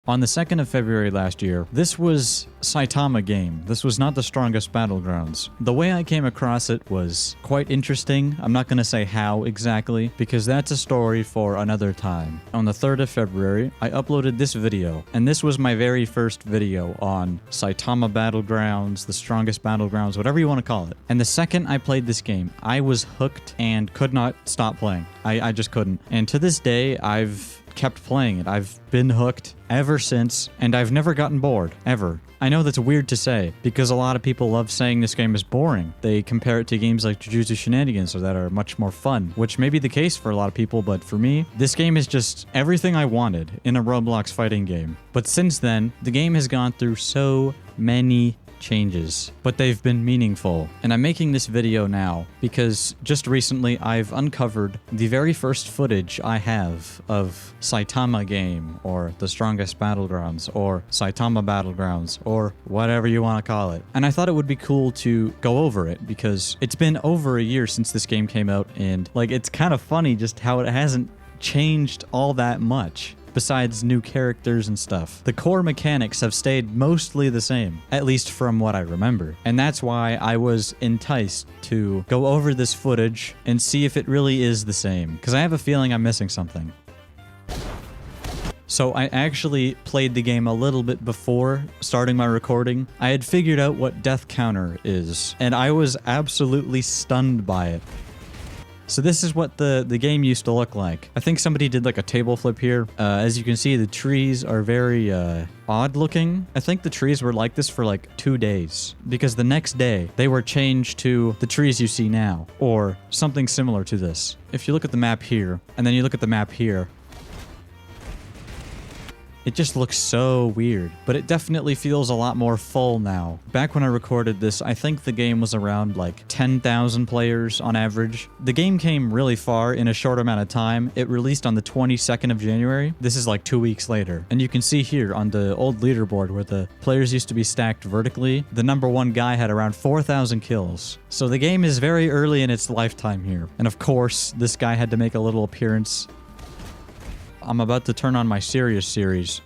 On the 2nd of February last year, this was Saitama game. This was not the strongest battlegrounds. The way I came across it was quite interesting. I'm not going to say how exactly, because that's a story for another time. On the 3rd of February, I uploaded this video, and this was my very first video on Saitama battlegrounds, the strongest battlegrounds, whatever you want to call it. And the second I played this game, I was hooked and could not stop playing. I just couldn't. And to this day, I've kept playing it. I've been hooked ever since, and I've never gotten bored, ever. I know that's weird to say, because a lot of people love saying this game is boring. They compare it to games like Jujutsu Shenanigans that are much more fun, which may be the case for a lot of people, but for me, this game is just everything I wanted in a Roblox fighting game. But since then, the game has gone through so many changes, but they've been meaningful. And I'm making this video now because just recently I've uncovered the very first footage I have of Saitama game, or the strongest battlegrounds, or Saitama battlegrounds, or whatever you want to call it. And I thought it would be cool to go over it because it's been over a year since this game came out, and like it's kind of funny just how it hasn't changed all that much. Besides new characters and stuff, the core mechanics have stayed mostly the same, at least from what I remember. And that's why I was enticed to go over this footage and see if it really is the same, because I have a feeling I'm missing something. So I actually played the game a little bit before starting my recording. I had figured out what death counter is, and I was absolutely stunned by it. So this is what the game used to look like. I think somebody did like a table flip here. As you can see, the trees are very odd looking. I think the trees were like this for like 2 days, because the next day they were changed to the trees you see now, or something similar to this. If you look at the map here, and then you look at the map here, it just looks so weird, but it definitely feels a lot more full now. Back when I recorded this, I think the game was around like 10,000 players on average. The game came really far in a short amount of time. It released on the 22nd of January. This is like 2 weeks later. And you can see here on the old leaderboard where the players used to be stacked vertically, the #1 guy had around 4,000 kills. So the game is very early in its lifetime here. And of course, this guy had to make a little appearance. I'm about to turn on my serious series.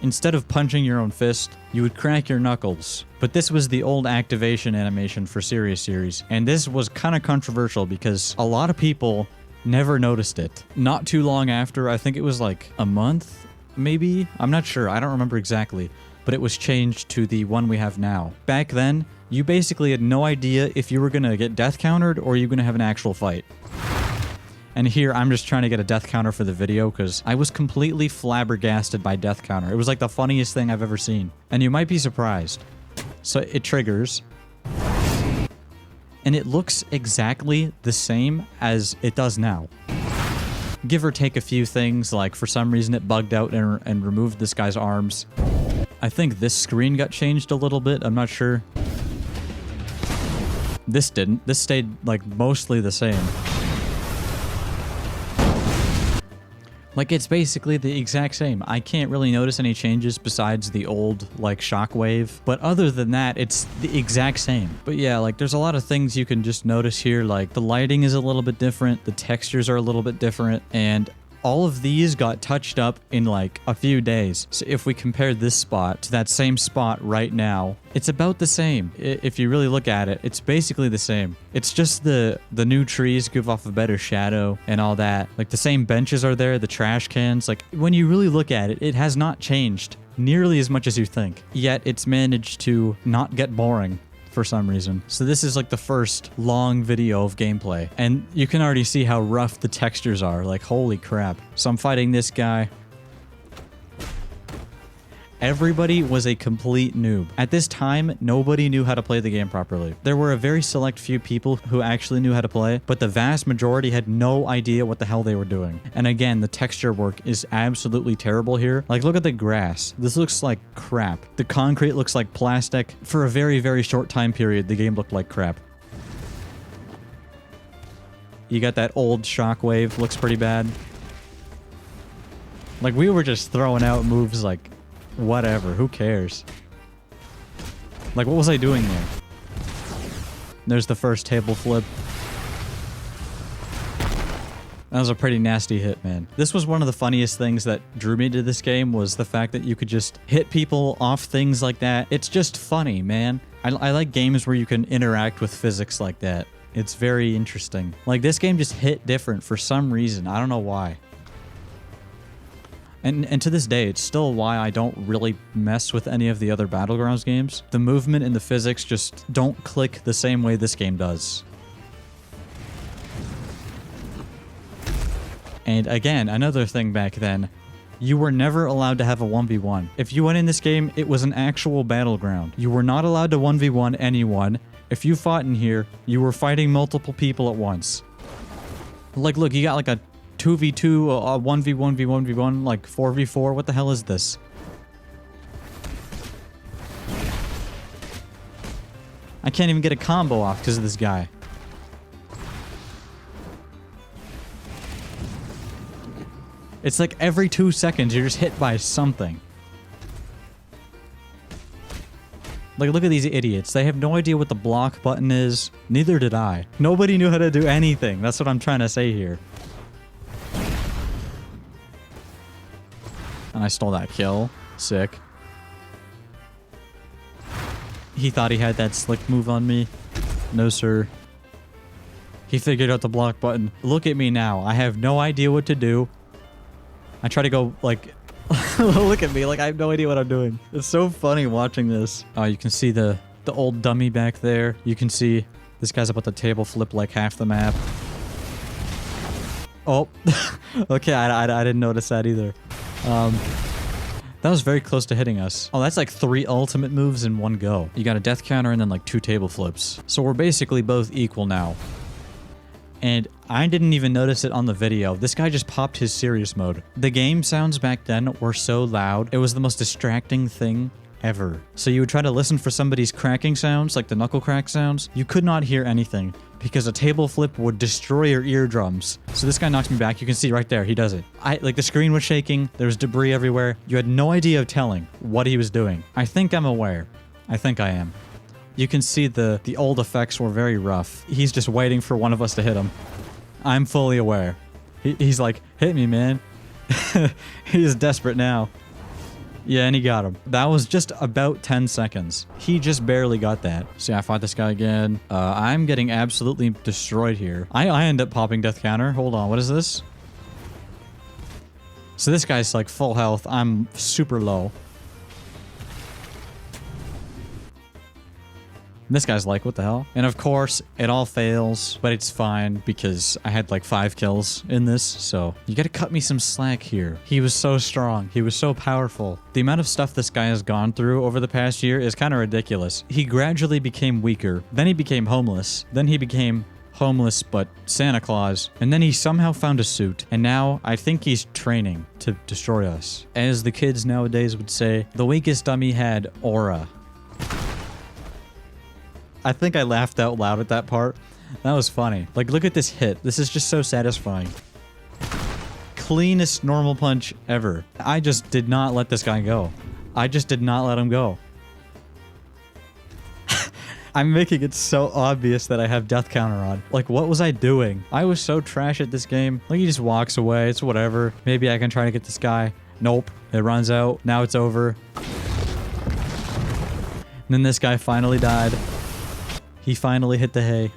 Instead of punching your own fist, you would crack your knuckles. But this was the old activation animation for serious series, and this was kind of controversial because a lot of people never noticed it. Not too long after, I think it was like a month, maybe? I'm not sure, I don't remember exactly, but it was changed to the one we have now. Back then, you basically had no idea if you were gonna get death countered or you were gonna have an actual fight. And here, I'm just trying to get a death counter for the video because I was completely flabbergasted by death counter. It was like the funniest thing I've ever seen. And you might be surprised. So it triggers. And it looks exactly the same as it does now. Give or take a few things, like for some reason it bugged out and removed this guy's arms. I think this screen got changed a little bit, I'm not sure. This didn't. This stayed like mostly the same. Like, it's basically the exact same. I can't really notice any changes besides the old, like, shockwave. But other than that, it's the exact same. But yeah, like, there's a lot of things you can just notice here. Like, the lighting is a little bit different. The textures are a little bit different. And all of these got touched up in, like, a few days. So if we compare this spot to that same spot right now, it's about the same. If you really look at it, it's basically the same. It's just the new trees give off a better shadow and all that. Like, the same benches are there, the trash cans. Like, when you really look at it, it has not changed nearly as much as you think. Yet, it's managed to not get boring for some reason. So this is like the first long video of gameplay, and you can already see how rough the textures are. Like, holy crap. So I'm fighting this guy. Everybody was a complete noob. At this time, nobody knew how to play the game properly. There were a very select few people who actually knew how to play, but the vast majority had no idea what the hell they were doing. And again, the texture work is absolutely terrible here. Like, look at the grass. This looks like crap. The concrete looks like plastic. For a very, very short time period, the game looked like crap. You got that old shockwave, looks pretty bad. Like, we were just throwing out moves like whatever, who cares? Like, what was I doing there? There's the first table flip. That was a pretty nasty hit, man. This was one of the funniest things that drew me to this game, was the fact that you could just hit people off things like that. It's just funny, man. I like games where you can interact with physics like that. It's very interesting. Like, this game just hit different for some reason. I don't know why. And to this day, it's still why I don't really mess with any of the other Battlegrounds games. The movement and the physics just don't click the same way this game does. And again, another thing back then, you were never allowed to have a 1v1. If you went in this game, it was an actual battleground. You were not allowed to 1v1 anyone. If you fought in here, you were fighting multiple people at once. Like, look, you got like a 2v2, a 1v1v1v1, like 4v4. What the hell is this? I can't even get a combo off because of this guy. It's like every 2 seconds you're just hit by something. Like, look at these idiots. They have no idea what the block button is. Neither did I. Nobody knew how to do anything. That's what I'm trying to say here. And I stole that kill. Sick. He thought he had that slick move on me. No, sir. He figured out the block button. Look at me now. I have no idea what to do. I try to go, like... Look at me, like I have no idea what I'm doing. It's so funny watching this. Oh, you can see the old dummy back there. You can see this guy's about to table flip like half the map. Oh, okay, I didn't notice that either. That was very close to hitting us. Oh, that's like 3 ultimate moves in one go. You got a death counter and then like 2 table flips. So we're basically both equal now. And I didn't even notice it on the video. This guy just popped his serious mode. The game sounds back then were so loud. It was the most distracting thing ever. So you would try to listen for somebody's cracking sounds, like the knuckle crack sounds. You could not hear anything because a table flip would destroy your eardrums. So this guy knocks me back. You can see right there, he does it. Like the screen was shaking. There was debris everywhere. You had no idea of telling what he was doing. I think I'm aware. I think I am. You can see the old effects were very rough. He's just waiting for one of us to hit him. I'm fully aware. He's like, hit me, man. He's desperate now. Yeah, and he got him. That was just about 10 seconds. He just barely got that. See, I fought this guy again. I'm getting absolutely destroyed here. I end up popping death counter. Hold on, what is this? So this guy's like full health. I'm super low. This guy's like, what the hell? And of course, it all fails, but it's fine because I had like 5 kills in this, so you gotta cut me some slack here. He was so strong. He was so powerful. The amount of stuff this guy has gone through over the past year is kind of ridiculous. He gradually became weaker. Then he became homeless. Then he became homeless but Santa Claus. And then he somehow found a suit. And now I think he's training to destroy us. As the kids nowadays would say, the weakest dummy had aura. I think I laughed out loud at that part. That was funny. Like, look at this hit. This is just so satisfying. Cleanest normal punch ever. I just did not let this guy go. I just did not let him go. I'm making it so obvious that I have death counter on. Like, what was I doing? I was so trash at this game. Like, he just walks away. It's whatever. Maybe I can try to get this guy. Nope. It runs out. Now it's over. And then this guy finally died. He finally hit the hay.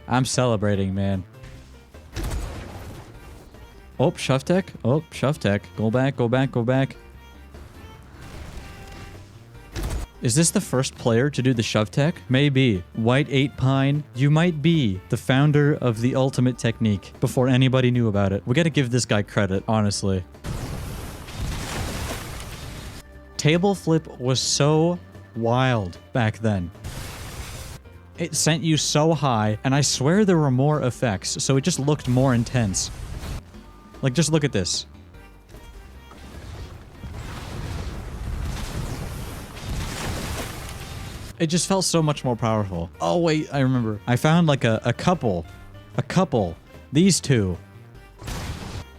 I'm celebrating, man. Oh, shove tech. Oh, shove tech. Go back, go back, go back. Is this the first player to do the shove tech? Maybe. White 8 Pine, you might be the founder of the ultimate technique before anybody knew about it. We gotta give this guy credit, honestly. Table flip was so wild back then. It sent you so high, and I swear there were more effects, so it just looked more intense. Like, just look at this. It just felt so much more powerful. Oh, wait, I remember. I found, like, a couple. A couple. These two.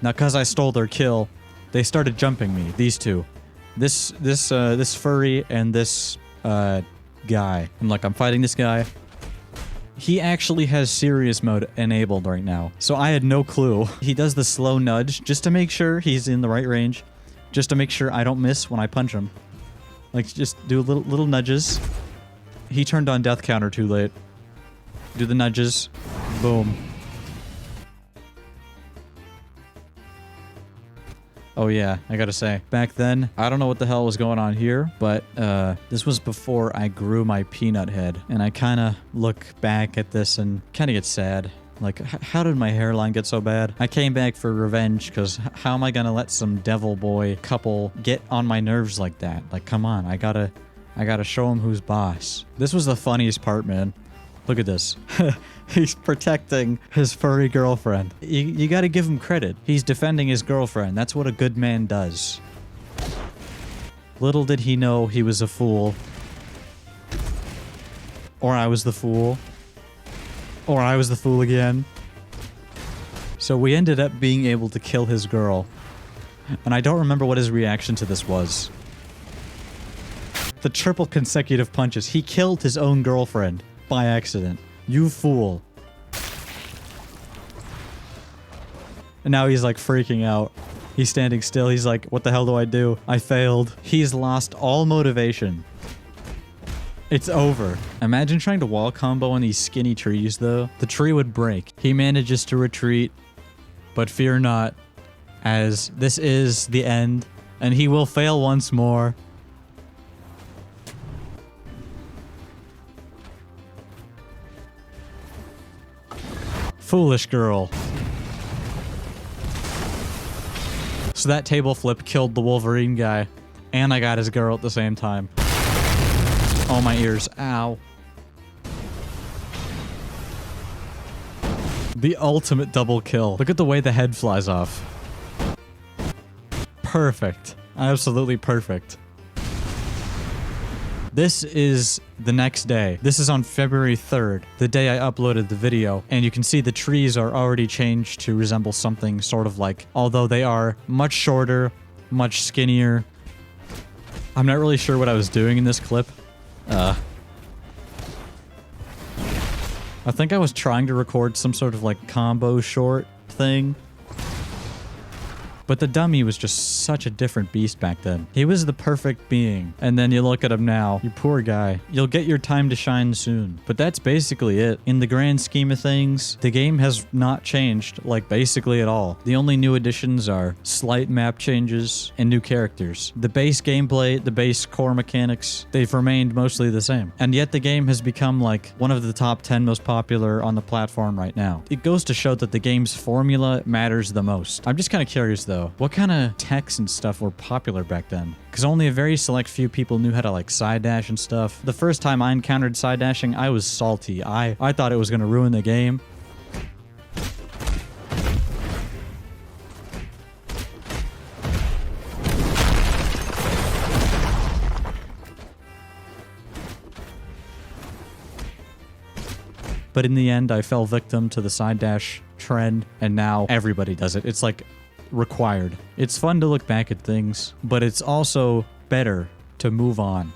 Now, because I stole their kill, they started jumping me. These two. This furry and this guy. I'm like, I'm fighting this guy. He actually has serious mode enabled right now. So I had no clue. He does the slow nudge just to make sure he's in the right range. Just to make sure I don't miss when I punch him. Like, just do little nudges. He turned on death counter too late. Do the nudges. Boom. Oh yeah, I gotta say, back then, I don't know what the hell was going on here, but this was before I grew my peanut head. And I kind of look back at this and kind of get sad. Like, how did my hairline get so bad? I came back for revenge, because how am I gonna let some devil boy couple get on my nerves like that? Like, come on, I gotta show him who's boss. This was the funniest part, man. Look at this. He's protecting his furry girlfriend. You gotta give him credit. He's defending his girlfriend. That's what a good man does. Little did he know he was a fool. Or I was the fool. Or I was the fool again. So we ended up being able to kill his girl. And I don't remember what his reaction to this was. The triple consecutive punches. He killed his own girlfriend. By accident. You fool. And now he's like freaking out. He's standing still. He's like, what the hell do I do? I failed. He's lost all motivation. It's over. Imagine trying to wall combo on these skinny trees though. The tree would break. He manages to retreat. But fear not, as this is the end. And he will fail once more. Foolish girl. So that table flip killed the Wolverine guy. And I got his girl at the same time. Oh, my ears. Ow. The ultimate double kill. Look at the way the head flies off. Perfect. Absolutely perfect. This is the next day. This is on February 3rd, the day I uploaded the video, and you can see the trees are already changed to resemble something sort of like, although they are much shorter, much skinnier. I'm not really sure what I was doing in this clip. I think I was trying to record some sort of like combo short thing. But the dummy was just such a different beast back then. He was the perfect being. And then you look at him now. You poor guy. You'll get your time to shine soon. But that's basically it. In the grand scheme of things, the game has not changed, like, basically at all. The only new additions are slight map changes and new characters. The base gameplay, the base core mechanics, they've remained mostly the same. And yet the game has become, like, one of the top 10 most popular on the platform right now. It goes to show that the game's formula matters the most. I'm just kind of curious, though. What kind of techs and stuff were popular back then? Because only a very select few people knew how to like side dash and stuff. The first time I encountered side dashing, I was salty. I thought it was going to ruin the game. But in the end, I fell victim to the side dash trend, and now everybody does it. It's like required. It's fun to look back at things, but it's also better to move on.